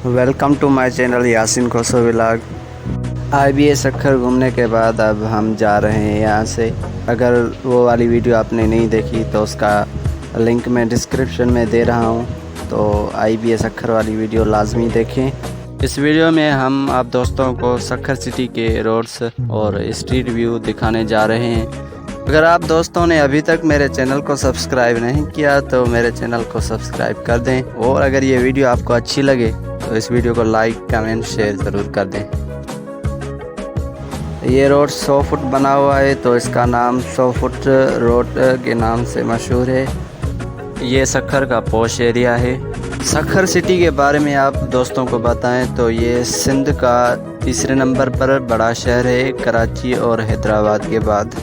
Welcome to my channel Yasin Koso vlog. IBA Sukkur घूमने के बाद अब हम जा रहे हैं यहाँ से। अगर वो वाली वीडियो आपने नहीं देखी तो उसका लिंक मैं डिस्क्रिप्शन में दे रहा हूँ, तो IBA सक्खर वाली वीडियो लाजमी देखें। इस वीडियो में हम आप दोस्तों को सक्खर सिटी के रोड्स और स्ट्रीट व्यू दिखाने जा रहे हैं। अगर आप दोस्तों ने अभी तक मेरे चैनल को सब्सक्राइब नहीं किया तो मेरे चैनल को सब्सक्राइब कर दें, और अगर ये वीडियो आपको अच्छी लगे तो इस वीडियो को लाइक कमेंट शेयर ज़रूर कर दें। ये रोड 100 फुट बना हुआ है, तो इसका नाम 100 फुट रोड के नाम से मशहूर है। ये सक्खर का पॉश एरिया है। सक्खर सिटी के बारे में आप दोस्तों को बताएं तो ये सिंध का तीसरे नंबर पर बड़ा शहर है, कराची और हैदराबाद के बाद।